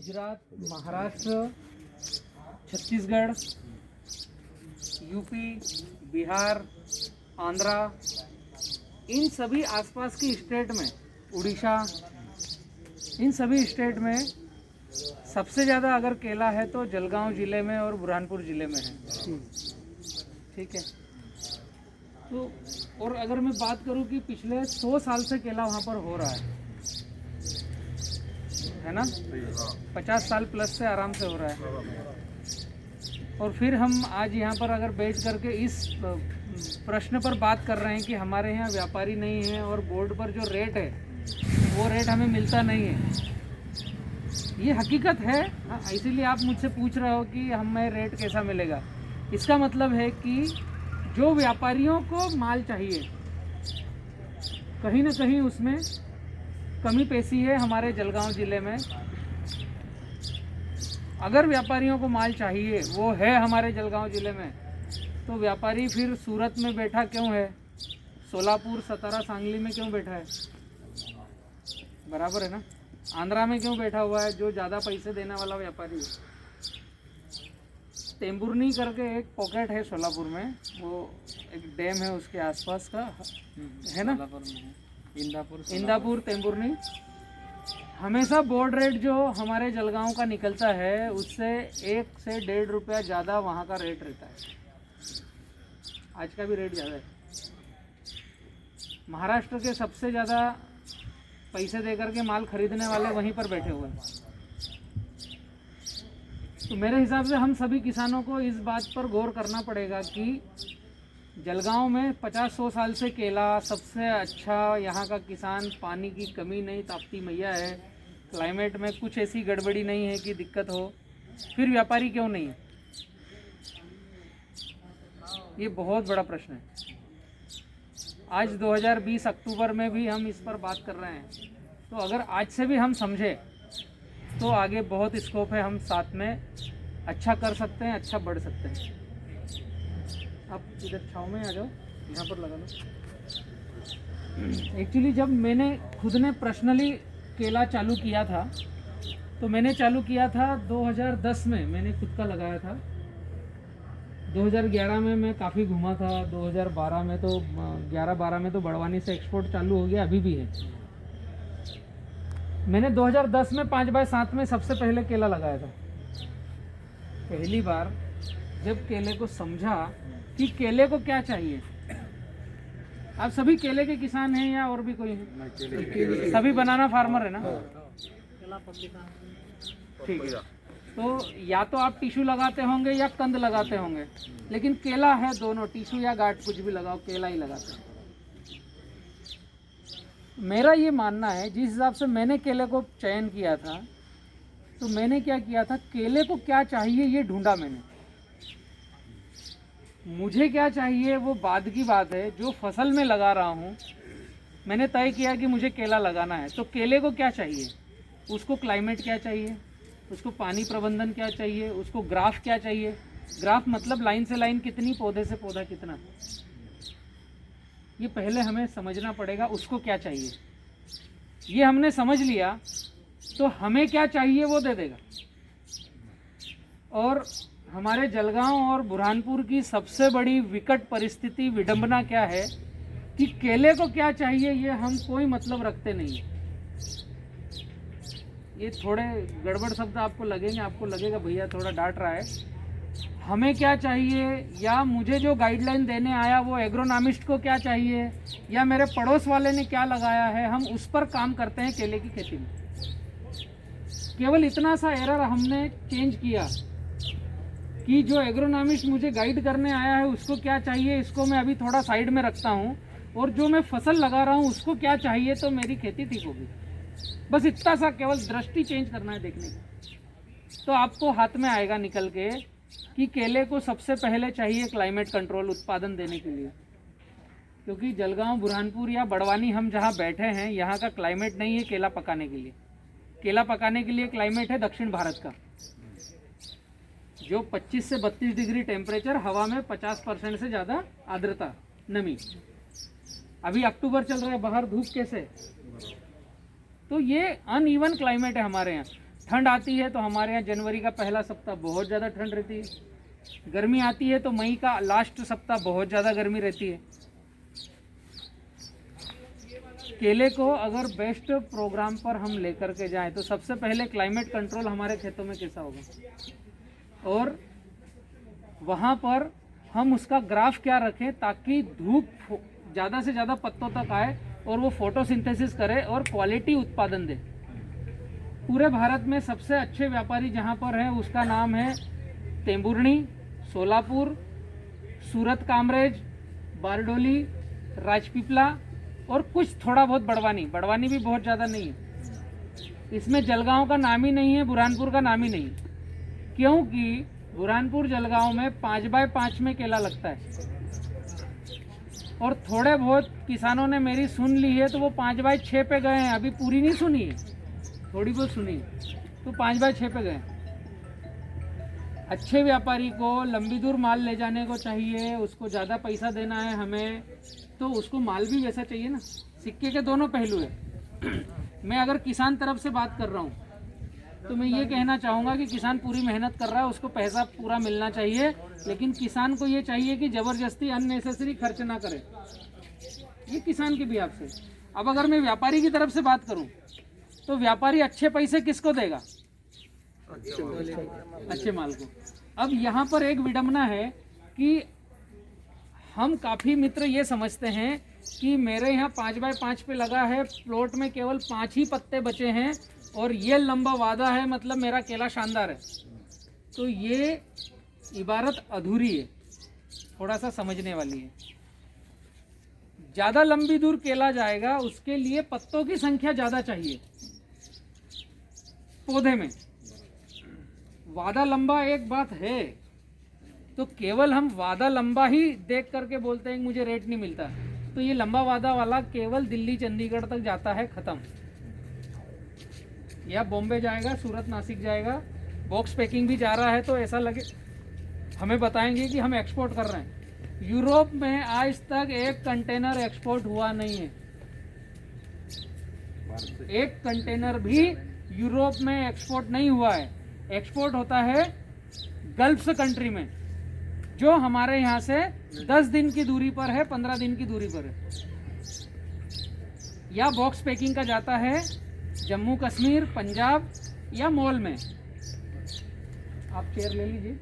Gujarat, Maharashtra, Chhattisgarh, UP, Bihar, Andhra, इन सभी आसपास की स्टेट में, उड़ीसा, इन सभी स्टेट में सबसे ज़्यादा अगर केला है तो जलगांव ज़िले में और बुरहानपुर ज़िले में है। ठीक है। तो और अगर मैं बात करूं कि पिछले 100 साल से केला वहाँ पर हो रहा है ना, 50 साल प्लस से आराम से हो रहा है। और फिर हम आज यहाँ पर अगर बैठ करके इस प्रश्न पर बात कर रहे हैं कि हमारे यहाँ व्यापारी नहीं है और बोर्ड पर जो रेट है वो रेट हमें मिलता नहीं है, ये हकीकत है। इसीलिए आप मुझसे पूछ रहे हो कि हमें रेट कैसा मिलेगा। इसका मतलब है कि जो व्यापारियों को माल चाहिए कहीं ना कहीं उसमें कमी पेशी है हमारे जलगांव ज़िले में। अगर व्यापारियों को माल चाहिए वो है हमारे जलगांव ज़िले में, तो व्यापारी फिर सूरत में बैठा क्यों है, सोलापुर, सतारा, सांगली में क्यों बैठा है? बराबर है ना। आंध्रा में क्यों बैठा हुआ है जो ज़्यादा पैसे देने वाला व्यापारी है? टेम्बुर्नी करके एक पॉकेट है सोलापुर में, वो एक डैम है उसके आसपास का है ना, इंदापुर टेम्बुर्नी। हमेशा बोर्ड रेट जो हमारे जलगांव का निकलता है उससे 1 से 1.5 रुपया ज़्यादा वहाँ का रेट रहता है। आज का भी रेट ज़्यादा है। महाराष्ट्र के सबसे ज़्यादा पैसे देकर के माल खरीदने वाले वहीं पर बैठे हुए हैं। तो मेरे हिसाब से हम सभी किसानों को इस बात पर गौर करना पड़ेगा कि जलगांव में 50-100 साल से केला सबसे अच्छा, यहाँ का किसान, पानी की कमी नहीं, ताप्ती मैया है, क्लाइमेट में कुछ ऐसी गड़बड़ी नहीं है कि दिक्कत हो, फिर व्यापारी क्यों नहीं है? ये बहुत बड़ा प्रश्न है। आज 2020 अक्टूबर में भी हम इस पर बात कर रहे हैं, तो अगर आज से भी हम समझे तो आगे बहुत स्कोप है, हम साथ में अच्छा कर सकते हैं, अच्छा बढ़ सकते हैं। आप इधर छाँव में आ जाओ, यहाँ पर लगा लो। एक्चुअली जब मैंने खुद ने पर्सनली केला चालू किया था, तो मैंने चालू किया था 2010 में, मैंने खुद का लगाया था। 2011 में मैं काफ़ी घूमा था, 2012 में तो 11-12 में तो बड़वानी से एक्सपोर्ट चालू हो गया, अभी भी है। मैंने 2010 में 5x7 में सबसे पहले केला लगाया था। पहली बार जब केले को समझा कि केले को क्या चाहिए। आप सभी केले के किसान हैं या और भी कोई है? सभी बनाना फार्मर है ना? ठीक है। तो या तो आप टिश्यू लगाते होंगे या कंद लगाते होंगे, लेकिन केला है दोनों, टिश्यू या गांठ कुछ भी लगाओ, केला ही लगाते हैं। मेरा ये मानना है, जिस हिसाब से मैंने केले को चयन किया था, तो मैंने क्या किया था, केले को क्या चाहिए ये ढूंढा मैंने। मुझे क्या चाहिए वो बाद की बात है, जो फसल में लगा रहा हूँ मैंने तय किया कि मुझे केला लगाना है, तो केले को क्या चाहिए, उसको क्लाइमेट क्या चाहिए, उसको पानी प्रबंधन क्या चाहिए, उसको ग्राफ क्या चाहिए। ग्राफ मतलब लाइन से लाइन कितनी, पौधे से पौधा कितना, ये पहले हमें समझना पड़ेगा उसको क्या चाहिए। ये हमने समझ लिया तो हमें क्या चाहिए वो दे देगा। और हमारे जलगांव और बुरहानपुर की सबसे बड़ी विकट परिस्थिति, विडंबना क्या है कि केले को क्या चाहिए ये हम कोई मतलब रखते नहीं है। ये थोड़े गड़बड़ शब्द आपको लगेंगे, आपको लगेगा भैया थोड़ा डांट रहा है। हमें क्या चाहिए, या मुझे जो गाइडलाइन देने आया वो एग्रोनॉमिस्ट को क्या चाहिए, या मेरे पड़ोस वाले ने क्या लगाया है, हम उस पर काम करते हैं केले की खेती में। केवल इतना सा एरर हमने चेंज किया कि जो एग्रोनॉमिस्ट मुझे गाइड करने आया है उसको क्या चाहिए, इसको मैं अभी थोड़ा साइड में रखता हूँ, और जो मैं फसल लगा रहा हूँ उसको क्या चाहिए, तो मेरी खेती ठीक होगी। बस इतना सा केवल दृष्टि चेंज करना है देखने की, तो आपको हाथ में आएगा निकल के कि केले को सबसे पहले चाहिए क्लाइमेट कंट्रोल उत्पादन देने के लिए। क्योंकि जलगांव, बुरहानपुर या बड़वानी हम जहाँ बैठे हैं, यहाँ का क्लाइमेट नहीं है केला पकाने के लिए। केला पकाने के लिए क्लाइमेट है दक्षिण भारत का, जो 25 से 32 डिग्री टेम्परेचर, हवा में 50% से ज़्यादा आर्द्रता, नमी। अभी अक्टूबर चल रहा है, बाहर धूप कैसे, तो ये अनइवन क्लाइमेट है हमारे यहाँ। ठंड आती है तो हमारे यहाँ जनवरी का पहला सप्ताह बहुत ज़्यादा ठंड रहती है, गर्मी आती है तो मई का लास्ट सप्ताह बहुत ज़्यादा गर्मी रहती है। केले को अगर बेस्ट प्रोग्राम पर हम लेकर के जाएं तो सबसे पहले क्लाइमेट कंट्रोल हमारे खेतों में कैसा होगा, और वहाँ पर हम उसका ग्राफ क्या रखें ताकि धूप ज़्यादा से ज़्यादा पत्तों तक आए और वो फोटोसिंथेसिस करे और क्वालिटी उत्पादन दे। पूरे भारत में सबसे अच्छे व्यापारी जहाँ पर है उसका नाम है तेंबुर्णी, सोलापुर, सूरत कामरेज, बारडोली, राजपीपला और कुछ थोड़ा बहुत बड़वानी भी बहुत ज़्यादा नहीं है। इसमें जलगांव का नाम ही नहीं है, बुरहानपुर का नाम ही नहीं है, क्योंकि बुरहानपुर जलगांव में 5x5 में केला लगता है और थोड़े बहुत किसानों ने मेरी सुन ली है तो वो 5x6 पे गए हैं, अभी पूरी नहीं सुनी है, थोड़ी बहुत सुनी है, तो 5x6 पे गए। अच्छे व्यापारी को लंबी दूर माल ले जाने को चाहिए, उसको ज़्यादा पैसा देना है हमें, तो उसको माल भी वैसा चाहिए ना। सिक्के के दोनों पहलू है। मैं अगर किसान तरफ से बात कर रहा हूँ तो मैं ये कहना चाहूँगा कि किसान पूरी मेहनत कर रहा है, उसको पैसा पूरा मिलना चाहिए, लेकिन किसान को ये चाहिए कि ज़बरदस्ती अननेसेसरी खर्च ना करे। ये किसान की भी आपसे। अब अगर मैं व्यापारी की तरफ से बात करूँ तो व्यापारी अच्छे पैसे किसको देगा? अच्छे माल को। अब यहाँ पर एक विडंबना है कि हम काफ़ी मित्र ये समझते हैं कि मेरे यहाँ 5x5 पे लगा है, प्लॉट में केवल 5 ही पत्ते बचे हैं और ये लंबा वादा है, मतलब मेरा केला शानदार है। तो ये इबारत अधूरी है, थोड़ा सा समझने वाली है। ज़्यादा लंबी दूर केला जाएगा उसके लिए पत्तों की संख्या ज़्यादा चाहिए पौधे में। वादा लंबा एक बात है, तो केवल हम वादा लंबा ही देख करके बोलते हैं कि मुझे रेट नहीं मिलता, तो ये लंबा वादा वाला केवल दिल्ली चंडीगढ़ तक जाता है, ख़त्म। या बॉम्बे जाएगा, सूरत नासिक जाएगा, बॉक्स पैकिंग भी जा रहा है तो ऐसा लगे हमें बताएंगे कि हम एक्सपोर्ट कर रहे हैं। यूरोप में आज तक एक कंटेनर एक्सपोर्ट हुआ नहीं है, एक कंटेनर भी यूरोप में एक्सपोर्ट नहीं हुआ है। एक्सपोर्ट होता है गल्फ कंट्री में, जो हमारे यहाँ से 10 दिन की दूरी पर है, 15 दिन की दूरी पर है। या बॉक्स पैकिंग का जाता है जम्मू कश्मीर, पंजाब या मॉल में। आप चेयर ले लीजिए।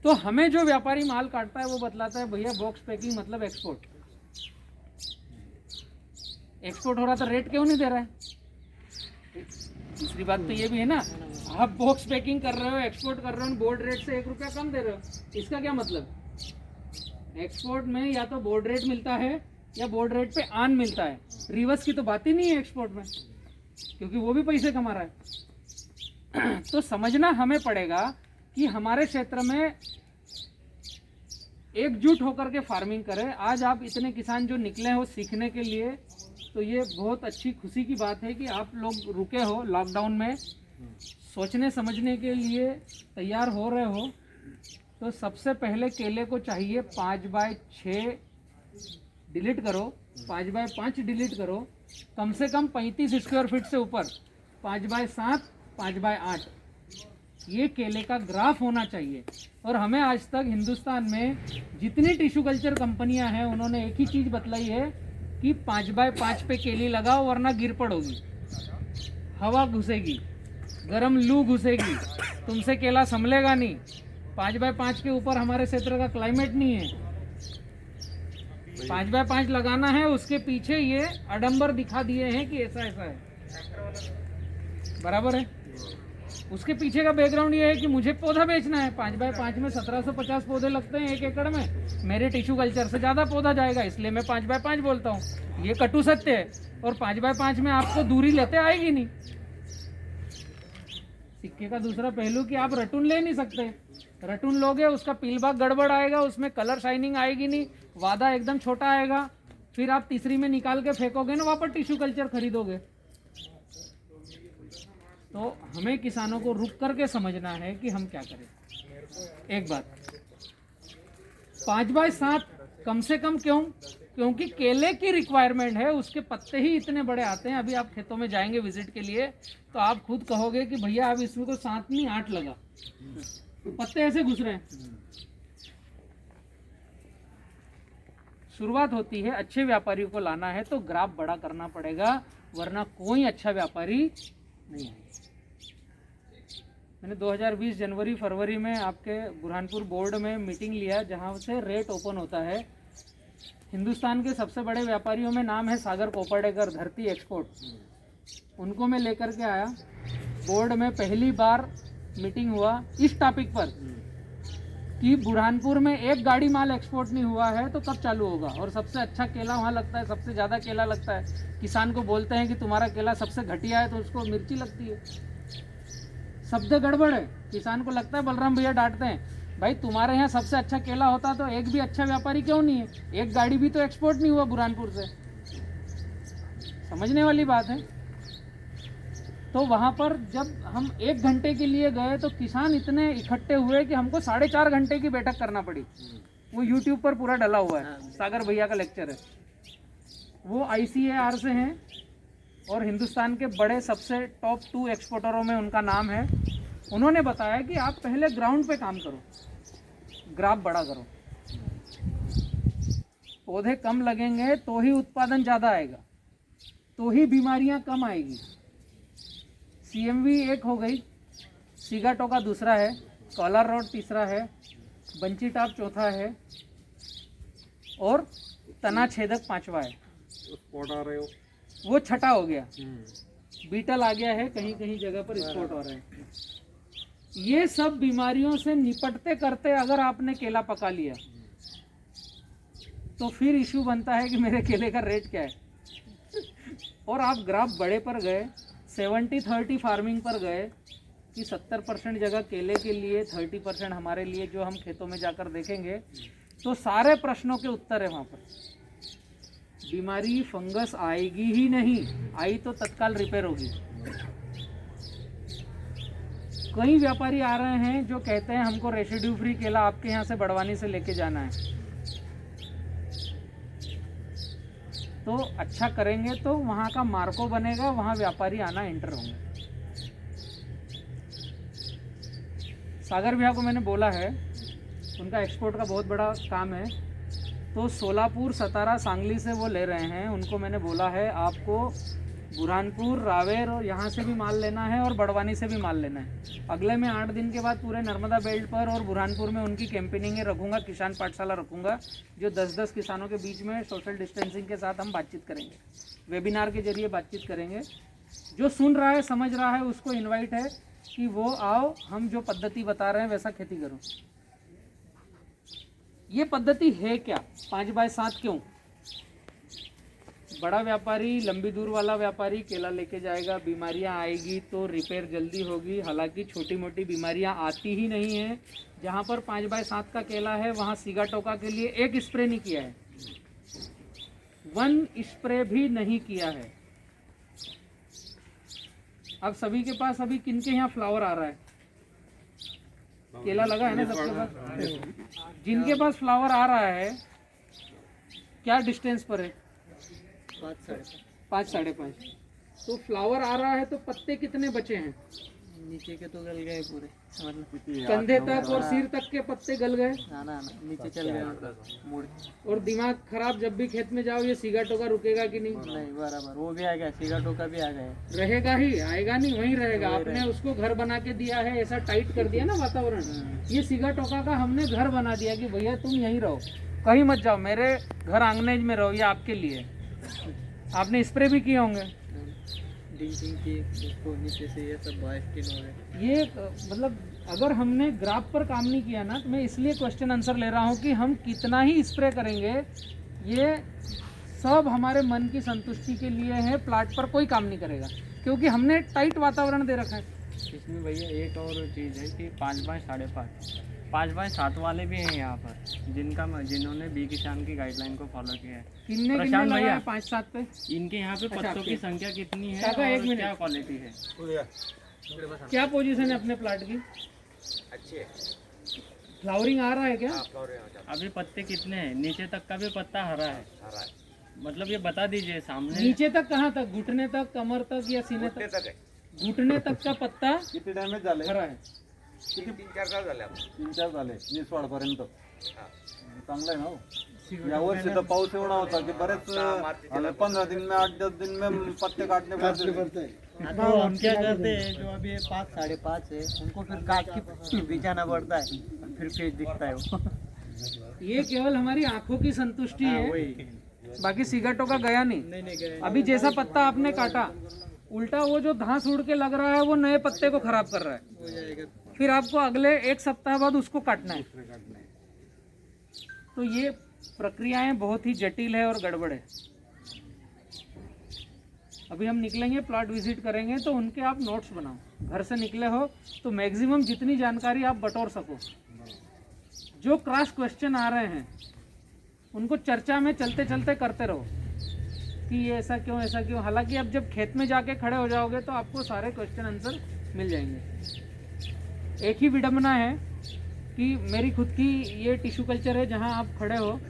तो हमें जो व्यापारी माल काटता है वो बतलाता है भैया बॉक्स पैकिंग मतलब एक्सपोर्ट। एक्सपोर्ट हो रहा तो रेट क्यों नहीं दे रहा है? दूसरी बात तो ये भी है ना, आप बॉक्स पैकिंग कर रहे हो, एक्सपोर्ट कर रहे हो, बोर्ड रेट से 1 रुपया कम दे रहे हो, इसका क्या मतलब? एक्सपोर्ट में या तो बोर्ड रेट मिलता है या बोर्ड रेट पे आन मिलता है, रिवर्स की तो बात ही नहीं है एक्सपोर्ट में, क्योंकि वो भी पैसे कमा रहा है। तो समझना हमें पड़ेगा कि हमारे क्षेत्र में एकजुट होकर के फार्मिंग करें। आज आप इतने किसान जो निकले हो सीखने के लिए, तो ये बहुत अच्छी खुशी की बात है कि आप लोग रुके हो लॉकडाउन में, सोचने समझने के लिए तैयार हो रहे हो। तो सबसे पहले केले को चाहिए 5x6 डिलीट करो, 5x5 डिलीट करो, कम से कम 35 स्क्वायर फीट से ऊपर, 5x7, 5x8 ये केले का ग्राफ होना चाहिए। और हमें आज तक हिंदुस्तान में जितनी टिश्यू कल्चर कंपनियां हैं उन्होंने एक ही चीज़ बतलाई है कि 5x5 पे केली लगाओ वरना गिर पड़ोगी, हवा घुसेगी, गरम लू घुसेगी, तुमसे केला संभलेगा नहीं। 5x5 के ऊपर हमारे क्षेत्र का क्लाइमेट नहीं है। 5x5 लगाना है, उसके पीछे ये आडंबर दिखा दिए हैं कि ऐसा ऐसा है, बराबर है। उसके पीछे का बैकग्राउंड ये है कि मुझे पौधा बेचना है। 5x5 में 1750 पौधे लगते हैं 1 एकड़ में, मेरे टिश्यू कल्चर से ज़्यादा पौधा जाएगा, इसलिए मैं 5x5 बोलता हूँ। ये कटु सत्य है। और 5x5 में आपको दूरी लेते आएगी नहीं। सिक्के का दूसरा पहलू कि आप रटून ले नहीं सकते, रटून लोगे उसका पील भाग गड़बड़ आएगा, उसमें कलर शाइनिंग आएगी नहीं, वादा एकदम छोटा आएगा, फिर आप तीसरी में निकाल के फेंकोगे ना, वापस टिश्यू कल्चर खरीदोगे। तो हमें किसानों को रुक करके समझना है कि हम क्या करें। एक बात, 5x7 कम से कम क्यों? क्योंकि केले की रिक्वायरमेंट है, उसके पत्ते ही इतने बड़े आते हैं। अभी आप खेतों में जाएंगे विजिट के लिए तो आप खुद कहोगे कि भैया अब इसमें को 7 नहीं 8 लगा, तो पत्ते ऐसे घुस रहे हैं। शुरुआत होती है, अच्छे व्यापारियों को लाना है तो ग्राफ बड़ा करना पड़ेगा, वरना कोई अच्छा व्यापारी नहीं है। मैंने 2020 जनवरी फरवरी में आपके बुरहानपुर बोर्ड में मीटिंग लिया, जहाँ से रेट ओपन होता है। हिंदुस्तान के सबसे बड़े व्यापारियों में नाम है सागर कोपर्डेकर, धरती एक्सपोर्ट। उनको मैं लेकर के आया, बोर्ड में पहली बार मीटिंग हुआ इस टॉपिक पर कि बुरहानपुर में एक गाड़ी माल एक्सपोर्ट नहीं हुआ है तो कब चालू होगा। और सबसे अच्छा केला वहाँ लगता है, सबसे ज़्यादा केला लगता है। किसान को बोलते हैं कि तुम्हारा केला सबसे घटिया है तो उसको मिर्ची लगती है। शब्द गड़बड़ है। किसान को लगता है बलराम भैया डांटते हैं, भाई तुम्हारे यहाँ सबसे अच्छा केला होता तो एक भी अच्छा व्यापारी क्यों नहीं है, एक गाड़ी भी तो एक्सपोर्ट नहीं हुआ बुरहानपुर से। समझने वाली बात है। तो वहाँ पर जब हम 1 घंटे के लिए गए तो किसान इतने इकट्ठे हुए कि हमको 4.5 घंटे की बैठक करना पड़ी। वो यूट्यूब पर पूरा डला हुआ है, सागर भैया का लेक्चर है। वो ICAR से हैं और हिंदुस्तान के बड़े सबसे टॉप 2 एक्सपोर्टरों में उनका नाम है। उन्होंने बताया कि आप पहले ग्राउंड पे काम करो, ग्राफ बड़ा करो, पौधे कम लगेंगे तो ही उत्पादन ज़्यादा आएगा, तो ही बीमारियां कम आएगी। CMV एक हो गई, सिगाटोका दूसरा है, कॉलर रोड तीसरा है, बंची टाप चौथा है और तना छेदक 5वां है। स्पॉट आ रहे हो, वो छठा हो गया। बीटल आ गया है, कहीं कहीं जगह पर स्पॉट हो रहा है। ये सब बीमारियों से निपटते करते अगर आपने केला पका लिया तो फिर इशू बनता है कि मेरे केले का रेट क्या है। और आप ग्राफ बड़े पर गए, 70-30 फार्मिंग पर गए कि 70% जगह केले के लिए, 30% हमारे लिए, जो हम खेतों में जाकर देखेंगे तो सारे प्रश्नों के उत्तर है वहाँ पर। बीमारी फंगस आएगी ही नहीं, आई तो तत्काल रिपेयर होगी। कई व्यापारी आ रहे हैं जो कहते हैं हमको रेसिड्यू फ्री केला आपके यहाँ से बड़वानी से लेके जाना है। तो अच्छा करेंगे तो वहाँ का मार्को बनेगा, वहाँ व्यापारी आना एंटर होंगे। सागर भैया को मैंने बोला है, उनका एक्सपोर्ट का बहुत बड़ा काम है, तो सोलापुर, सतारा, सांगली से वो ले रहे हैं। उनको मैंने बोला है आपको बुरहानपुर, रावेर और यहाँ से भी माल लेना है और बड़वानी से भी माल लेना है। अगले मैं 8 दिन के बाद पूरे नर्मदा बेल्ट पर और बुरहानपुर में उनकी कैंपेनिंग रखूँगा, किसान पाठशाला रखूँगा, जो 10-10 किसानों के बीच में सोशल डिस्टेंसिंग के साथ हम बातचीत करेंगे, वेबिनार के जरिए बातचीत करेंगे। जो सुन रहा है, समझ रहा है, उसको इन्वाइट है कि वो आओ, हम जो पद्धति बता रहे हैं वैसा खेती करो। ये पद्धति है क्या? 5x7 क्यों? बड़ा व्यापारी, लंबी दूर वाला व्यापारी केला लेके जाएगा, बीमारियां आएगी तो रिपेयर जल्दी होगी। हालांकि छोटी मोटी बीमारियां आती ही नहीं है। जहां पर 5x7 का केला है वहां सिगाटोका के लिए 1 स्प्रे नहीं किया है, 1 स्प्रे भी नहीं किया है। अब सभी के पास, अभी किनके यहाँ फ्लावर आ रहा है? केला लगा है ना सबके पास? जिनके पास फ्लावर आ रहा है क्या डिस्टेंस पर है? 5 साढ़े 5। तो फ्लावर आ रहा है तो पत्ते कितने बचे हैं? नीचे के तो गल गए पूरे, मतलब कंधे तक और सिर तक के पत्ते गल गए, ना नीचे चल गए मुड़। और दिमाग खराब। जब भी खेत में जाओ ये सिगाटोका रुकेगा कि नहीं? नहीं, बराबर वो भी आ गया, सिगाटोका भी आ गया, रहेगा ही, आएगा नहीं, वहीं रहेगा। आपने उसको घर बना के दिया है, ऐसा टाइट कर दिया ना वातावरण। ये सिगाटोका का हमने घर बना दिया कि भैया तुम यहीं रहो, कहीं मत जाओ, मेरे घर आंगने में रहो, ये आपके लिए। आपने स्प्रे भी किए होंगे, उसको नीचे से ये सब बाइस्टिन हो रहे। ये मतलब अगर हमने ग्राफ पर काम नहीं किया ना, तो मैं इसलिए क्वेश्चन आंसर ले रहा हूँ कि हम कितना ही स्प्रे करेंगे, ये सब हमारे मन की संतुष्टि के लिए है। प्लाट पर कोई काम नहीं करेगा क्योंकि हमने टाइट वातावरण दे रखा है। इसमें भैया एक और चीज़ है कि 5x5.5, 5x7 वाले भी हैं यहाँ पर, जिन्होंने बी किसान की गाइडलाइन को फॉलो किया है। किन्ने प्रशांत लगाया भैया, 5-7 पे? इनके यहाँ पे अच्छा, पत्तों आपके? की संख्या कितनी है काका, एक और मिनट। क्या क्वालिटी है? क्या पोजीशन है अपने प्लाट की? अच्छे फ्लावरिंग आ रहा है क्या? अभी पत्ते कितने हैं? नीचे तक का भी पत्ता हरा है। मतलब ये बता दीजिए सामने। नीचे तक कहाँ तक? घुटने तक, कमर तक या सीने तक? घुटने तक का पत्ता किती डॅमेज झाले? हरा है. किती 3-4 झाले निसवाडपर्यंत. चांगलं आहे ना हो. या वर्षी तर पाऊस एवढा होता की बरेच 15 दिन में 8-10 दिन में पत्ते काटने पड़ते हैं. तो हम क्या करते हैं, जो अभी 5-5.5 है उनको फिर काट के बिछाना पड़ता है, फिर पेज दिखता है वो। ये केवल हमारी आंखों की संतुष्टि है, वही बाकी सिगरेटों का गया नहीं. नहीं गए। अभी जैसा पत्ता आपने काटा, उल्टा वो जो घास उड़ के लग रहा है वो नए पत्ते को खराब कर रहा है. हो जाएगा। फिर आपको अगले 1 सप्ताह बाद उसको काटना है. तो ये प्रक्रियाएं बहुत ही जटिल है और गड़बड़ है. अभी हम निकलेंगे, प्लॉट विजिट करेंगे, तो उनके आप नोट्स बनाओ. घर से निकले हो तो मैक्सिमम जितनी जानकारी आप बटोर सको. जो क्रॉस क्वेश्चन आ रहे हैं उनको चर्चा में चलते चलते करते रहो कि ये ऐसा क्यों, ऐसा क्यों. हालांकि अब जब खेत में जाके खड़े हो जाओगे तो आपको सारे क्वेश्चन आंसर मिल जाएंगे. एक ही विडंबना है कि मेरी खुद की ये टिश्यू कल्चर है जहाँ आप खड़े हो,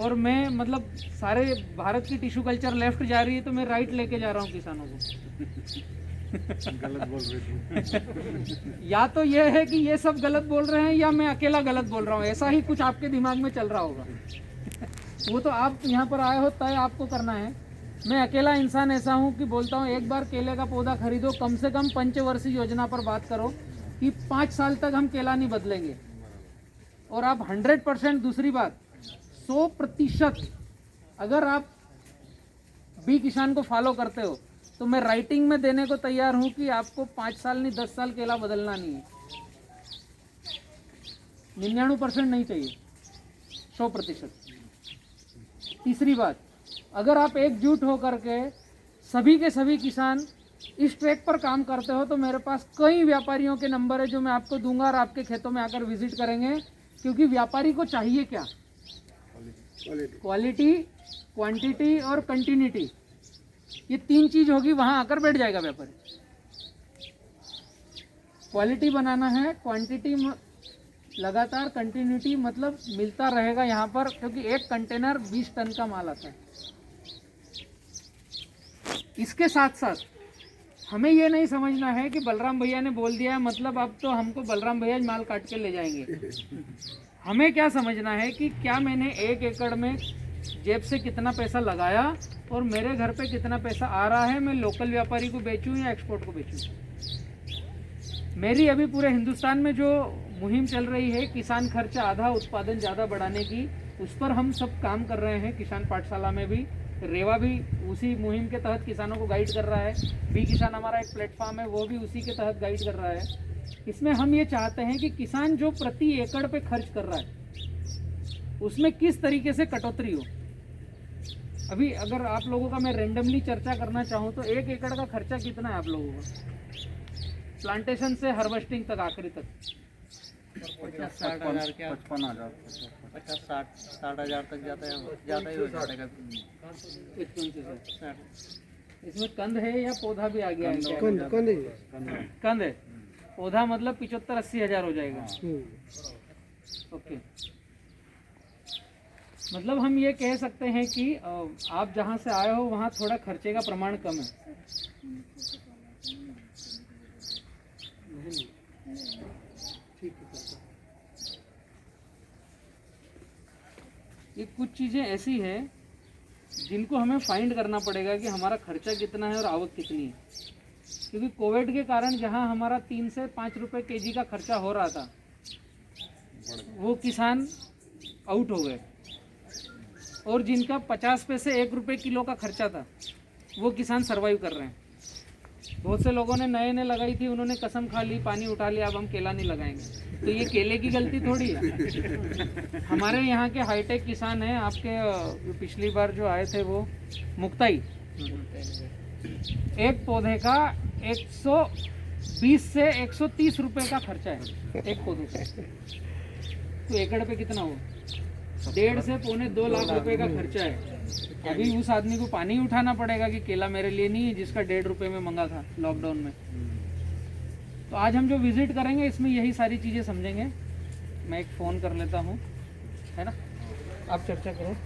और मैं मतलब सारे भारत की टिश्यू कल्चर लेफ्ट जा रही है तो मैं राइट लेके जा रहा हूँ किसानों को. गलत बोल रहे. या तो ये है कि ये सब गलत बोल रहे हैं या मैं अकेला गलत बोल रहा हूँ. ऐसा ही कुछ आपके दिमाग में चल रहा होगा. वो तो आप यहाँ पर आए हो तय आपको करना है. मैं अकेला इंसान ऐसा हूँ कि बोलता हूँ एक बार केले का पौधा खरीदो, कम से कम पंचवर्षीय योजना पर बात करो कि 5 साल तक हम केला नहीं बदलेंगे. और आप 100%, दूसरी बात 100% अगर आप बी किसान को फॉलो करते हो तो मैं राइटिंग में देने को तैयार हूँ कि आपको 5 साल नहीं 10 साल केला बदलना नहीं है. 99% नहीं चाहिए, 100%. तीसरी बात, अगर आप एकजुट होकर के सभी के सभी किसान इस ट्रैक पर काम करते हो तो मेरे पास कई व्यापारियों के नंबर है जो मैं आपको दूंगा और आपके खेतों में आकर विजिट करेंगे. क्योंकि व्यापारी को चाहिए क्या? क्वालिटी, क्वांटिटी और कंटिन्यूटी. ये 3 चीज होगी, वहां आकर बैठ जाएगा व्यापारी. क्वालिटी बनाना है, क्वांटिटी लगातार, कंटिन्यूटी मतलब मिलता रहेगा यहाँ पर, क्योंकि एक कंटेनर 20 टन का माल आता है. इसके साथ साथ हमें ये नहीं समझना है कि बलराम भैया ने बोल दिया मतलब अब तो हमको बलराम भैया माल काट के ले जाएंगे. हमें क्या समझना है कि क्या मैंने 1 एकड़ में जेब से कितना पैसा लगाया और मेरे घर पे कितना पैसा आ रहा है. मैं लोकल व्यापारी को बेचूं या एक्सपोर्ट को बेचूं. मेरी अभी पूरे हिंदुस्तान में जो मुहिम चल रही है किसान खर्चा आधा उत्पादन ज़्यादा बढ़ाने की, उस पर हम सब काम कर रहे हैं. किसान पाठशाला में भी, रेवा भी उसी मुहिम के तहत किसानों को गाइड कर रहा है. बी किसान हमारा एक प्लेटफॉर्म है, वो भी उसी के तहत गाइड कर रहा है. इसमें हम ये चाहते हैं कि किसान जो प्रति एकड़ पे खर्च कर रहा है उसमें किस तरीके से कटौती हो. अभी अगर आप लोगों का मैं रेंडमली चर्चा करना चाहूँ तो 1 एकड़ का खर्चा कितना है आप लोगों का, प्लांटेशन से हार्वेस्टिंग तक, आखिरी तक? 50-60 हज़ार क्या? 55,000. 50-60 हज़ार तक जाता है, ज़्यादा ही हो जाएगा. 55 से. इसमें कंद है या पौधा भी आ गया है? कंद है. पौधा मतलब 75-80 हज़ार हो जाएगा. ओके. मतलब हम ये कह सकते हैं कि आप जहाँ से आए हो वहाँ थोड़ा खर्चे का प्रमाण कम है. ठीक है. ये कुछ चीज़ें ऐसी हैं जिनको हमें फाइंड करना पड़ेगा कि हमारा खर्चा कितना है और आवक कितनी है. क्योंकि कोविड के कारण जहां हमारा 3 से 5 रुपए केजी का खर्चा हो रहा था वो किसान आउट हो गए, और जिनका 50 पैसे 1 रुपये किलो का खर्चा था वो किसान सरवाइव कर रहे हैं. बहुत से लोगों ने नए लगाई थी, उन्होंने कसम खा ली, पानी उठा लिया, अब हम केला नहीं लगाएंगे. तो ये केले की गलती थोड़ी है. हमारे यहाँ के हाईटेक किसान हैं. आपके पिछली बार जो आए थे वो मुक्ताई, एक पौधे का 120 से 130 रुपए का खर्चा है एक पौधे का. तो एकड़ पे कितना हो? 1.5 से 2.25 लाख रुपए का खर्चा है. अभी उस आदमी को पानी उठाना पड़ेगा कि केला मेरे लिए नहीं है जिसका 1.5 रुपए में मंगा था लॉकडाउन में. तो आज हम जो विजिट करेंगे इसमें यही सारी चीज़ें समझेंगे. मैं एक फ़ोन कर लेता हूँ, है ना? आप चर्चा करो।